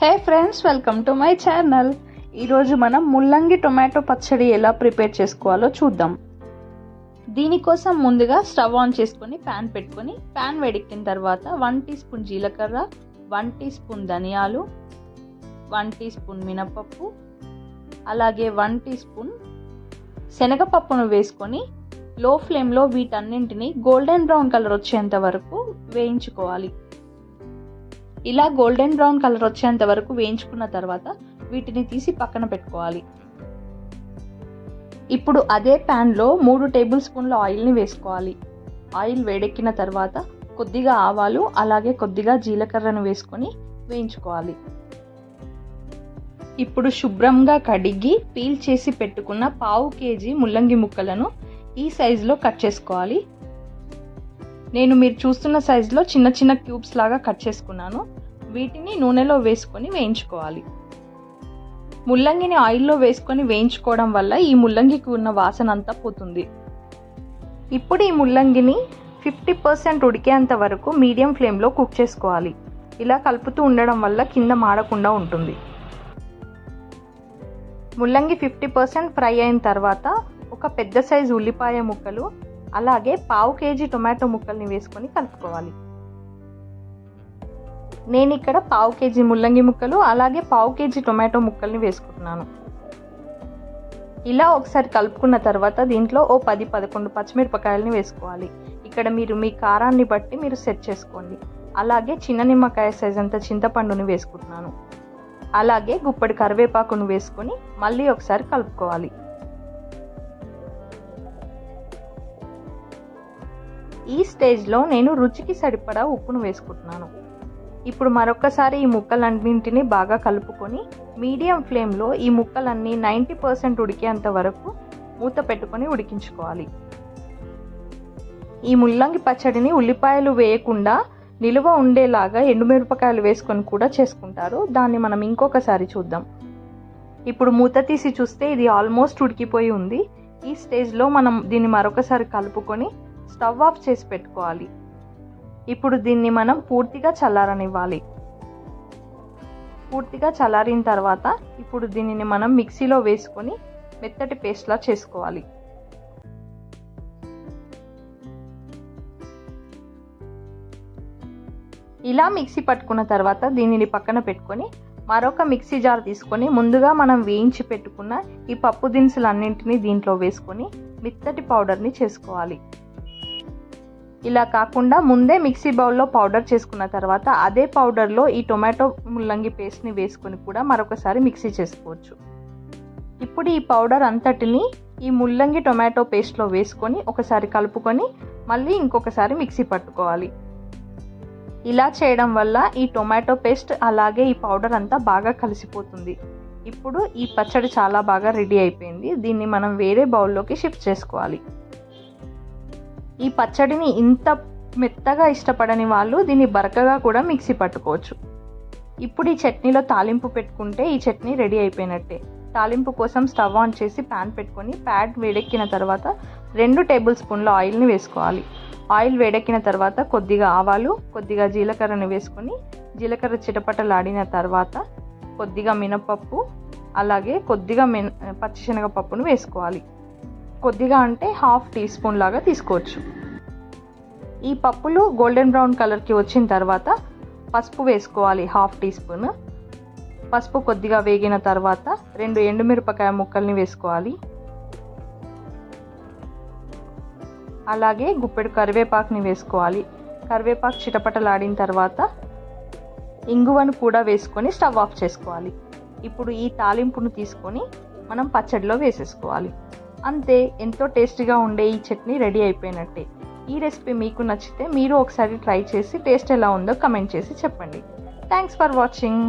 Hey friends, welcome to my channel. ఈరోజు మనం ముల్లంగి టొమాటో పచ్చడి ఎలా ప్రిపేర్ చేసుకోవాలో చూద్దాం. దీనికోసం ముందుగా స్టవ్ ఆన్ చేసుకొని ప్యాన్ పెట్టుకొని ప్యాన్ వేడెక్కిన తర్వాత 1 టీ స్పూన్ జీలకర్ర, 1 టీ స్పూన్ ధనియాలు, 1 టీ స్పూన్ మినపప్పు, అలాగే 1 టీ స్పూన్ శనగపప్పును వేసుకొని లో ఫ్లేమ్లో వీటన్నింటినీ గోల్డెన్ బ్రౌన్ కలర్ వచ్చేంత వరకు వేయించుకోవాలి. ఇలా గోల్డెన్ బ్రౌన్ కలర్ వచ్చేంత వరకు వేయించుకున్న తర్వాత వీటిని తీసి పక్కన పెట్టుకోవాలి. ఇప్పుడు అదే ప్యాన్లో 3 టేబుల్ స్పూన్ల ఆయిల్ని వేసుకోవాలి. ఆయిల్ వేడెక్కిన తర్వాత కొద్దిగా ఆవాలు అలాగే కొద్దిగా జీలకర్రను వేసుకొని వేయించుకోవాలి. ఇప్పుడు శుభ్రంగా కడిగి పీల్ చేసి పెట్టుకున్న 1/2 కేజీ ముల్లంగి ముక్కలను ఈ సైజులో కట్ చేసుకోవాలి. నేను మీరు చూస్తున్న సైజులో చిన్న చిన్న క్యూబ్స్ లాగా కట్ చేసుకున్నాను. వీటిని నూనెలో వేసుకొని వేయించుకోవాలి. ముల్లంగిని ఆయిల్లో వేసుకొని వేయించుకోవడం వల్ల ఈ ముల్లంగికి ఉన్న వాసన అంతా పోతుంది. ఇప్పుడు ఈ ముల్లంగిని 50% ఉడికేంత వరకు మీడియం ఫ్లేమ్లో కుక్ చేసుకోవాలి. ఇలా కలుపుతూ ఉండడం వల్ల కింద మాడకుండా ఉంటుంది. ముల్లంగి 50% ఫ్రై అయిన తర్వాత ఒక పెద్ద సైజు ఉల్లిపాయ ముక్కలు అలాగే 1/2 కేజీ టొమాటో ముక్కల్ని వేసుకొని కలుపుకోవాలి. నేను ఇక్కడ 1/2 కేజీ ముల్లంగి ముక్కలు అలాగే 1/2 కేజీ టొమాటో ముక్కల్ని వేసుకుంటున్నాను. ఇలా ఒకసారి కలుపుకున్న తర్వాత దీంట్లో 10-11 పచ్చిమిరపకాయలని వేసుకోవాలి. ఇక్కడ మీరు మీ కారాన్ని బట్టి మీరు సెట్ చేసుకోండి. అలాగే చిన్న నిమ్మకాయ సైజ్ అంత చింతపండుని వేసుకుంటున్నాను. అలాగే గుప్పెడు కరివేపాకును వేసుకొని మళ్ళీ ఒకసారి కలుపుకోవాలి. ఈ స్టేజ్లో నేను రుచికి సరిపడా ఉప్పును వేసుకుంటున్నాను. ఇప్పుడు మరొకసారి ఈ ముక్కలన్నింటినీ బాగా కలుపుకొని మీడియం ఫ్లేమ్లో ఈ ముక్కలన్నీ 90% ఉడికేంత వరకు మూత పెట్టుకొని ఉడికించుకోవాలి. ఈ ముల్లంగి పచ్చడిని ఉల్లిపాయలు వేయకుండా నిలువ ఉండేలాగా ఎండుమిరపకాయలు వేసుకొని కూడా చేసుకుంటారు. దాన్ని మనం ఇంకొకసారి చూద్దాం. ఇప్పుడు మూత తీసి చూస్తే ఇది ఆల్మోస్ట్ ఉడికిపోయి ఉంది. ఈ స్టేజ్లో మనం దీన్ని మరొకసారి కలుపుకొని స్టవ్ ఆఫ్ చేసి పెట్టుకోవాలి. ఇప్పుడు దీన్ని మనం పూర్తిగా చల్లారనివ్వాలి. పూర్తిగా చల్లారిన తర్వాత ఇప్పుడు దీనిని మనం మిక్సీలో వేసుకొని మెత్తటి పేస్ట్లా చేసుకోవాలి. ఇలా మిక్సీ పట్టుకున్న తర్వాత దీనిని పక్కన పెట్టుకొని మరొక మిక్సీ జార్ తీసుకొని ముందుగా మనం వేయించి పెట్టుకున్న ఈ పప్పు దినుసులన్నింటినీ దీంట్లో వేసుకొని మెత్తటి పౌడర్ని చేసుకోవాలి. ఇలా కాకుండా ముందే మిక్సీ బౌల్లో పౌడర్ చేసుకున్న తర్వాత అదే పౌడర్లో ఈ టొమాటో ముల్లంగి పేస్ట్ని వేసుకొని కూడా మరొకసారి మిక్సీ చేసుకోవచ్చు. ఇప్పుడు ఈ పౌడర్ అంతటిని ఈ ముల్లంగి టొమాటో పేస్ట్లో వేసుకొని ఒకసారి కలుపుకొని మళ్ళీ ఇంకొకసారి మిక్సీ పట్టుకోవాలి. ఇలా చేయడం వల్ల ఈ టొమాటో పేస్ట్ అలాగే ఈ పౌడర్ అంతా బాగా కలిసిపోతుంది. ఇప్పుడు ఈ పచ్చడి చాలా బాగా రెడీ అయిపోయింది. దీన్ని మనం వేరే బౌల్లోకి షిఫ్ట్ చేసుకోవాలి. ఈ పచ్చడిని ఇంత మెత్తగా ఇష్టపడని వాళ్ళు దీన్ని బరకగా కూడా మిక్సీ పట్టుకోవచ్చు. ఇప్పుడు ఈ చట్నీలో తాలింపు పెట్టుకుంటే ఈ చట్నీ రెడీ అయిపోయినట్టే. తాలింపు కోసం స్టవ్ ఆన్ చేసి ప్యాన్ పెట్టుకొని ప్యాన్ వేడెక్కిన తర్వాత 2 టేబుల్ స్పూన్ల ఆయిల్ని వేసుకోవాలి. ఆయిల్ వేడెక్కిన తర్వాత కొద్దిగా ఆవాలు కొద్దిగా జీలకర్రని వేసుకొని జీలకర్ర చిటపటలాడిన తర్వాత కొద్దిగా మినపప్పు అలాగే కొద్దిగా పచ్చిశనగపప్పును వేసుకోవాలి. కొద్దిగా అంటే 1/2 టీ స్పూన్ లాగా తీసుకోవచ్చు. ఈ పప్పులు గోల్డెన్ బ్రౌన్ కలర్కి వచ్చిన తర్వాత పసుపు వేసుకోవాలి. 1/2 టీ స్పూన్ పసుపు కొద్దిగా వేగిన తర్వాత 2 ఎండుమిరపకాయ ముక్కల్ని వేసుకోవాలి. అలాగే గుప్పెడు కరివేపాకుని వేసుకోవాలి. కరివేపాకు చిటపటలాడిన తర్వాత ఇంగువను కూడా వేసుకొని స్టవ్ ఆఫ్ చేసుకోవాలి. ఇప్పుడు ఈ తాలింపును తీసుకొని మనం పచ్చడిలో వేసేసుకోవాలి. అంతే, ఎంతో టేస్టీగా ఉండే ఈ చట్నీ రెడీ అయిపోయినట్టే. ఈ రెసిపీ మీకు నచ్చితే మీరు ఒకసారి ట్రై చేసి టేస్ట్ ఎలా ఉందో కమెంట్ చేసి చెప్పండి. Thanks for watching.